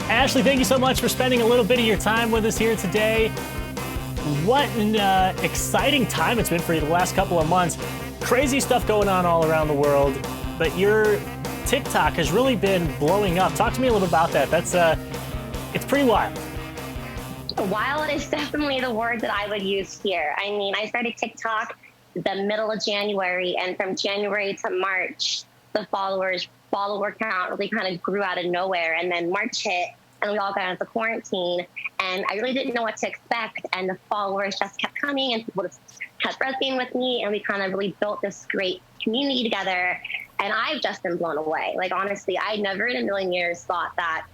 Ashley, thank you so much for spending a little bit of your time with us here today. What an exciting time it's been for you the last couple of months. Crazy stuff going on all around the world, but your TikTok has really been blowing up. Talk to me a little about that. It's pretty wild. Wild is definitely the word that I would use here. I mean, I started TikTok the middle of January, and from January to March, the follower count really kind of grew out of nowhere. And then March hit, and we all got into quarantine, and I really didn't know what to expect. And the followers just kept coming, and people just kept resonating with me, and we kind of really built this great community together. And I've just been blown away. Like, honestly, I never in a million years thought that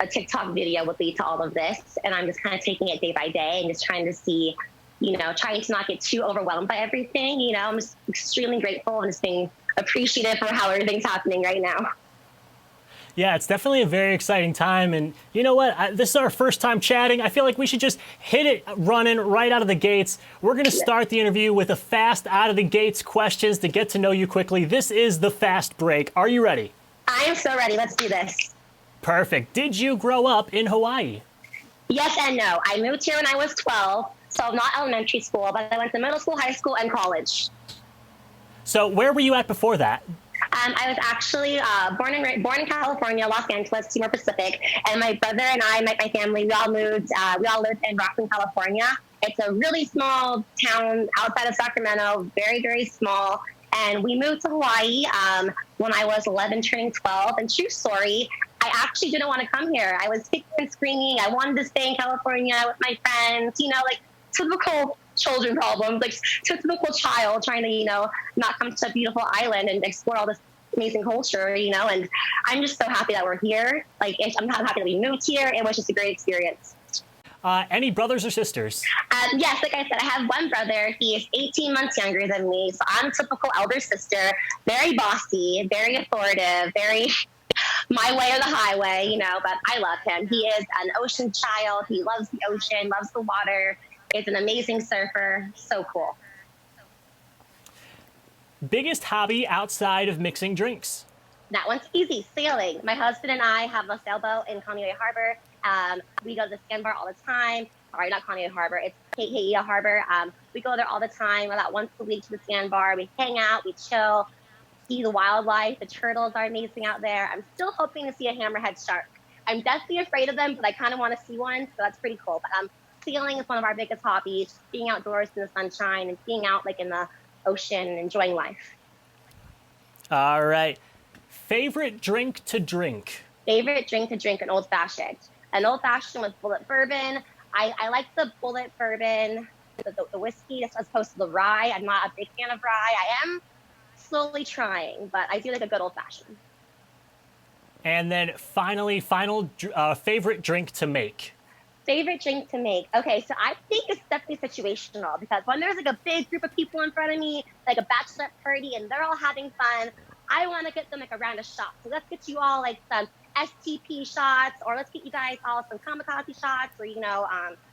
a TikTok video would lead to all of this. And I'm just kind of taking it day by day and just trying to see, trying to not get too overwhelmed by everything. I'm just extremely grateful and just being appreciative for how everything's happening right now. Yeah, it's definitely a very exciting time. And you know what? This is our first time chatting. I feel like we should just hit it running right out of the gates. We're going to start the interview with a fast out of the gates questions to get to know you quickly. This is the fast break. Are you ready? I am so ready. Let's do this. Perfect. Did you grow up in Hawaii? Yes and no. I moved here when I was 12, so not elementary school, but I went to middle school, high school, and college. So where were you at before that? I was actually born in California, Los Angeles, to be more specific. And my brother and I, my family, we all lived in Rockland, California. It's a really small town outside of Sacramento, very, very small. And we moved to Hawaii when I was 11, turning 12. And true story, I actually didn't want to come here. I was kicking and screaming. I wanted to stay in California with my friends, like typical children problems, like typical child trying to, not come to a beautiful island and explore all this amazing culture, and I'm just so happy that we're here. Like, I'm happy that we moved here. It was just a great experience. Any brothers or sisters? Yes, like I said, I have one brother. He is 18 months younger than me, so I'm a typical elder sister, very bossy, very authoritative, very my way or the highway, but I love him. He is an ocean child. He loves the ocean, loves the water, is an amazing surfer. So cool. Biggest hobby outside of mixing drinks? That one's easy, sailing. My husband and I have a sailboat in Kaneohe Harbor. We go to the sandbar all the time. Sorry, not Kaneohe Harbor. It's Ke'eia Harbor. We go there all the time, about once a week to the sandbar. We hang out, we chill, see the wildlife. The turtles are amazing out there. I'm still hoping to see a hammerhead shark. I'm deathly afraid of them, but I kind of want to see one, so that's pretty cool. But sailing is one of our biggest hobbies, just being outdoors in the sunshine and being out like in the ocean and enjoying life. All right. Favorite drink to drink? Favorite drink to drink, an old-fashioned. An old-fashioned with bullet bourbon. I like the bullet bourbon, the whiskey as opposed to the rye. I'm not a big fan of rye. I am slowly trying, but I do like a good old-fashioned. And then finally, favorite drink to make? Favorite drink to make. Okay, so I think it's definitely situational, because when there's like a big group of people in front of me, like a bachelorette party, and they're all having fun, I want to get them like a round of shots. So let's get you all like some STP shots, or let's get you guys all some kamikaze shots, or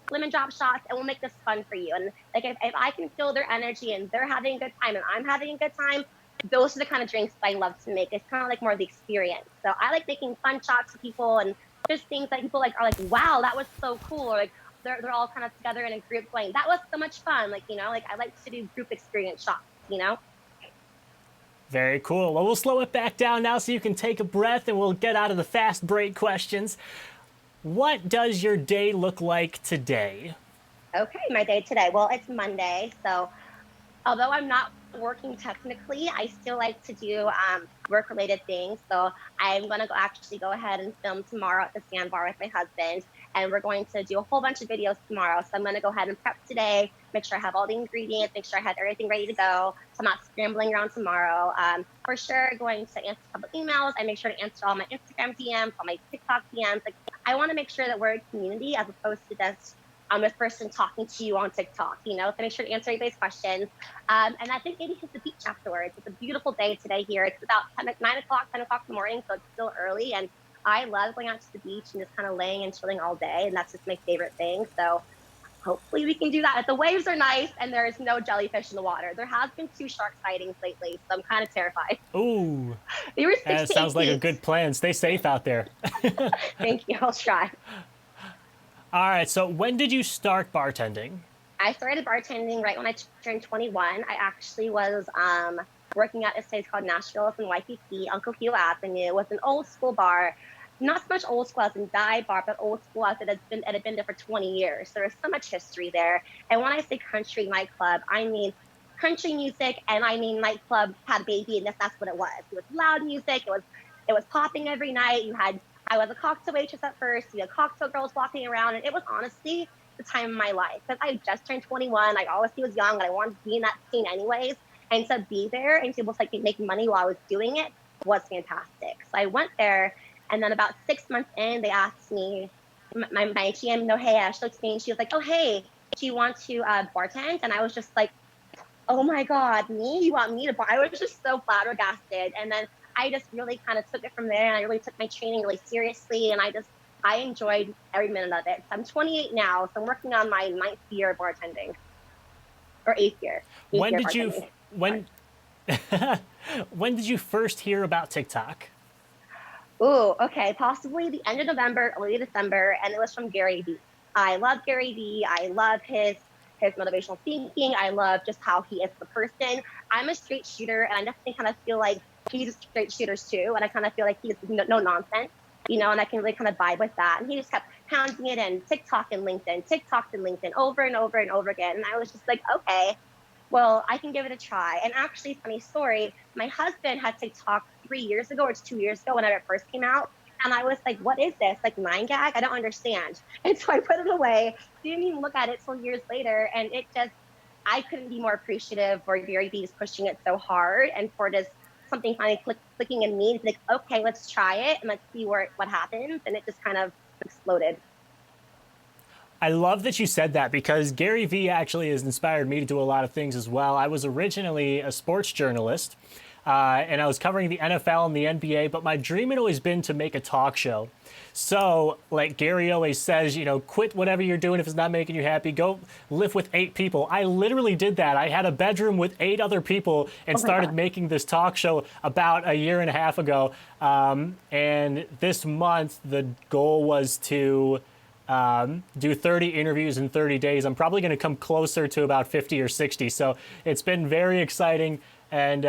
lemon drop shots, and we'll make this fun for you. And like if I can feel their energy and they're having a good time and I'm having a good time, those are the kind of drinks I love to make. It's kind of like more of the experience. So I like making fun shots for people, and just things that people are like, wow, that was so cool, or like they're all kind of together in a group going, that was so much fun. Like, I like to do group experience shots, Very cool. Well, we'll slow it back down now so you can take a breath, and we'll get out of the fast break questions. What does your day look like today? Okay, my day today. Well, it's Monday, so although I'm not working technically, I still like to do work-related things. So I'm going to actually go ahead and film tomorrow at the sandbar with my husband, and we're going to do a whole bunch of videos tomorrow. So I'm going to go ahead and prep today, make sure I have all the ingredients, make sure I have everything ready to go, so I'm not scrambling around tomorrow. For sure, going to answer a couple emails. I make sure to answer all my Instagram DMs, all my TikTok DMs. Like, I want to make sure that we're a community as opposed to just this person talking to you on TikTok, so make sure to answer everybody's questions. And I think maybe hit the beach afterwards. It's a beautiful day today here. It's about 10 o'clock in the morning, so it's still early. And I love going out to the beach and just kind of laying and chilling all day. And that's just my favorite thing. So hopefully we can do that. If the waves are nice and there's no jellyfish in the water. There has been 2 shark sightings lately, so I'm kind of terrified. Ooh, They were six that to eight sounds like a feet. good plan. Stay safe out there. Thank you. I'll try. All right, so when did you start bartending? I started bartending right when I turned 21. I actually was working at a place called Nashville in Waikiki, Uncle Hugh Avenue. It was an old school bar, not so much old school as in dive bar, but old school as it had been there for 20 years. So there's so much history there. And when I say country nightclub, I mean country music, and I mean nightclub had a baby, and that's what it was. It was loud music. It was popping every night. I was a cocktail waitress at first. You had cocktail girls walking around, and it was honestly the time of my life because I just turned 21. I always was young, and I wanted to be in that scene anyways. And to be there and to be able to like make money while I was doing it was fantastic. So I went there, and then about 6 months in, they asked me, my GM, no, hey, she looked at me and she was like, oh, hey, do you want to bartend? And I was just like, oh my God, me? You want me to bar? I was just so flabbergasted. And then I just really kind of took it from there, and I really took my training really seriously. And I enjoyed every minute of it. So I'm 28 now, so I'm working on my 9th year of bartending, or 8th year. When did you when when did you first hear about TikTok? Ooh, okay, possibly the end of November, early December, and it was from GaryVee. I love GaryVee. I love his motivational thinking. I love just how he is the person. I'm a straight shooter, and I definitely kind of feel like he's a straight shooter too, and I kind of feel like he's no nonsense, and I can really kind of vibe with that. And he just kept pounding it in TikTok and LinkedIn, over and over and over again. And I was just like, okay, well, I can give it a try. And actually, funny story, my husband had TikTok 3 years ago or 2 years ago when it first came out. And I was like, what is this? Like 9gag? I don't understand. And so I put it away, didn't even look at it till years later. And I couldn't be more appreciative for Gary Vee pushing it so hard and for just something finally clicking in me. It's like, okay, let's try it and let's see what happens. And it just kind of exploded. I love that you said that because Gary Vee actually has inspired me to do a lot of things as well. I was originally a sports journalist, and I was covering the NFL and the NBA, but my dream had always been to make a talk show. So, like Gary always says, quit whatever you're doing if it's not making you happy. Go live with 8 people. I literally did that. I had a bedroom with 8 other people and started making this talk show about a year and a half ago. And this month, the goal was to do 30 interviews in 30 days. I'm probably going to come closer to about 50 or 60. So it's been very exciting. And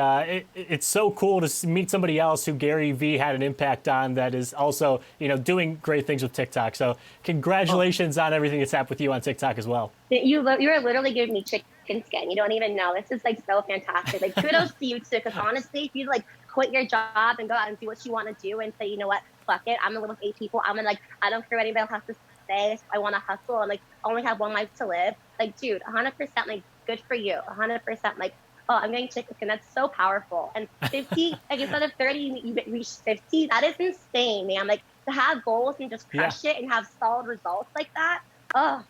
it's so cool to meet somebody else who Gary Vee had an impact on that is also, doing great things with TikTok. So congratulations on everything that's happened with you on TikTok as well. You are literally giving me chicken skin. You don't even know. This is like so fantastic. Like kudos to you too, because honestly, if you like quit your job and go out and do what you want to do and say, you know what, fuck it, I'm gonna live with 8 people. I'm gonna I don't care what anybody else has to say. I want to hustle and only have one life to live. Like, dude, 100% good for you. 100% oh, I'm getting chicken skin. That's so powerful. And 50, instead of 30, you reach 50. That is insane, man. To have goals and just crush it and have solid results like that. Oh,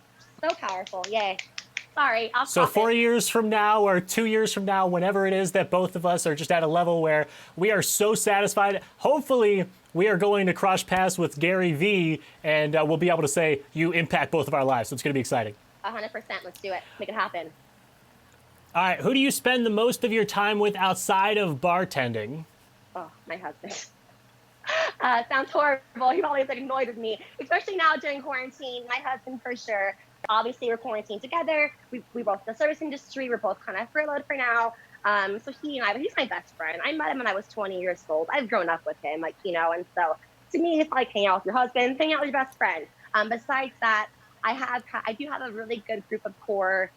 so powerful. Yay. Sorry, I'll So 4 years from now or 2 years from now, whenever it is that both of us are just at a level where we are so satisfied, hopefully we are going to cross paths with Gary Vee, and we'll be able to say you impact both of our lives. So it's going to be exciting. 100%. Let's do it. Make it happen. All right. Who do you spend the most of your time with outside of bartending? Oh, my husband. Sounds horrible. He always annoyed with me, especially now during quarantine. My husband, for sure. Obviously, we're quarantined together. We both in the service industry. We're both kind of furloughed for now. So he and I, but he's my best friend. I met him when I was 20 years old. I've grown up with him, and so to me, it's like hanging out with your husband, hanging out with your best friend. Besides that, I do have a really good group of core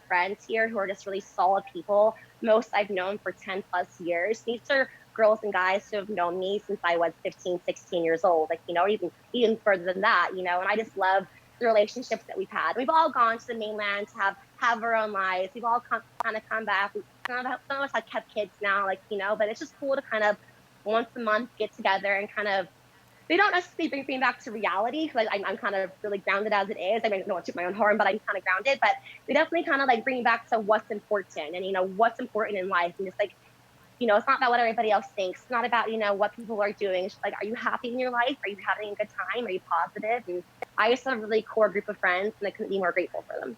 friends here who are just really solid people. Most I've known for 10 plus years. These are girls and guys who have known me since I was 15, 16 years old, even further than that, and I just love the relationships that we've had. We've all gone to the mainland to have our own lives. We've all kind of come back. Some of us have kept kids now, but it's just cool to kind of once a month get together and kind of, they don't necessarily bring me back to reality. I'm kind of really grounded as it is. I mean, I don't want to toot my own horn, but I'm kind of grounded. But they definitely kind of bring me back to what's important and, what's important in life. And just it's not about what everybody else thinks. It's not about, what people are doing. It's like, are you happy in your life? Are you having a good time? Are you positive? And I just have a really core group of friends, and I couldn't be more grateful for them.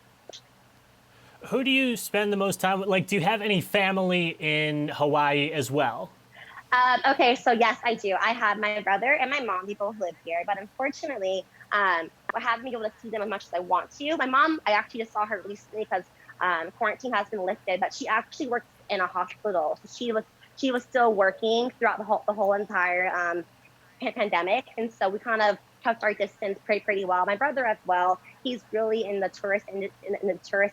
Who do you spend the most time with? Like, do you have any family in Hawaii as well? Okay, so yes, I do. I have my brother and my mom. They both live here, but unfortunately, I haven't been able to see them as much as I want to. My mom, I actually just saw her recently because quarantine has been lifted, but she actually works in a hospital, so she was still working throughout the whole entire pandemic, and so we kind of kept our distance pretty well. My brother as well. He's really in the tourist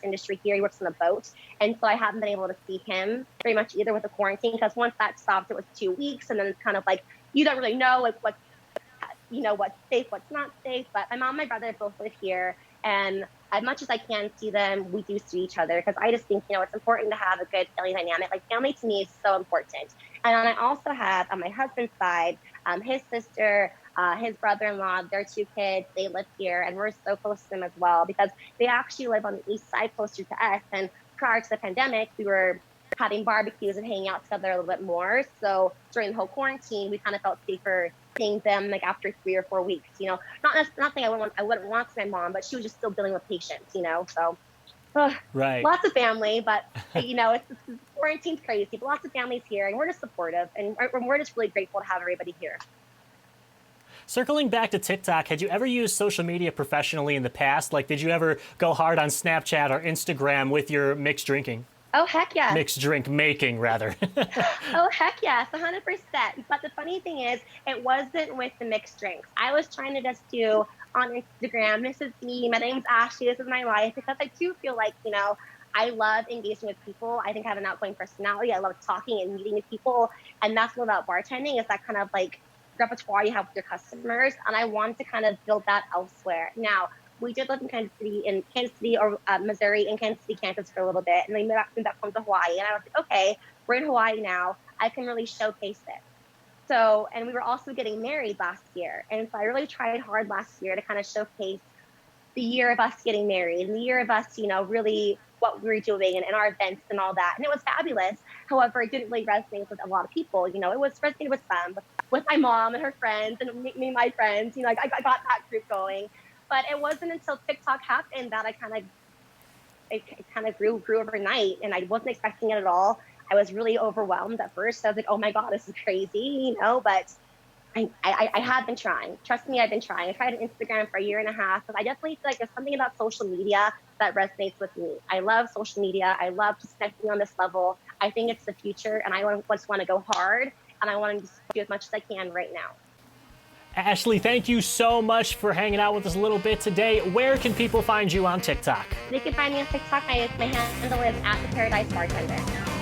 industry here. He works on a boat, and so I haven't been able to see him very much either with the quarantine because once that stopped, it was 2 weeks, and then it's kind of like you don't really know like what's safe, what's not safe. But my mom and my brother both live here, and as much as I can see them, we do see each other because I just think it's important to have a good family dynamic. Like family to me is so important. And then I also have on my husband's side, his sister, his brother-in-law, their 2 kids, they live here, and we're so close to them as well because they actually live on the east side closer to us. And prior to the pandemic, we were having barbecues and hanging out together a little bit more. So during the whole quarantine, we kind of felt safer seeing them like after 3 or 4 weeks. Not saying I wouldn't want to see my mom, but she was just still dealing with patients. So Right. lots of family, but it's quarantine's crazy. But lots of families here, and we're just supportive, and we're just really grateful to have everybody here. Circling back to TikTok, had you ever used social media professionally in the past? Like, did you ever go hard on Snapchat or Instagram with your mixed drinking? Oh heck yes. Mixed drink making, rather. Oh heck yes, 100%. But the funny thing is, it wasn't with the mixed drinks. I was trying to just do on Instagram, this is me, my name's Ashley, this is my life, because I do feel like, I love engaging with people. I think I have an outgoing personality. I love talking and meeting with people. And that's what about bartending is that kind of like repertoire you have with your customers. And I wanted to kind of build that elsewhere. Now, we did live in Kansas City or Missouri, in Kansas City, Kansas for a little bit. And then we moved back home to Hawaii. And I was like, okay, we're in Hawaii now. I can really showcase it. So, and we were also getting married last year. And so I really tried hard last year to kind of showcase the year of us getting married and the year of us, really what we were doing and our events and all that. And it was fabulous. However, it didn't really resonate with a lot of people. It was resonated with some, with my mom and her friends and me and my friends. I got that group going. But it wasn't until TikTok happened that it kind of grew overnight, and I wasn't expecting it at all. I was really overwhelmed at first. I was like, oh my God, this is crazy, but I have been trying. Trust me, I've been trying. I tried Instagram for a year and a half, but I definitely feel like there's something about social media that resonates with me. I love social media. I love just connecting on this level. I think it's the future, and I just want to go hard, and I want to just do as much as I can right now. Ashley, thank you so much for hanging out with us a little bit today. Where can people find you on TikTok? They can find me on TikTok. My handle is @theParadiseBartender.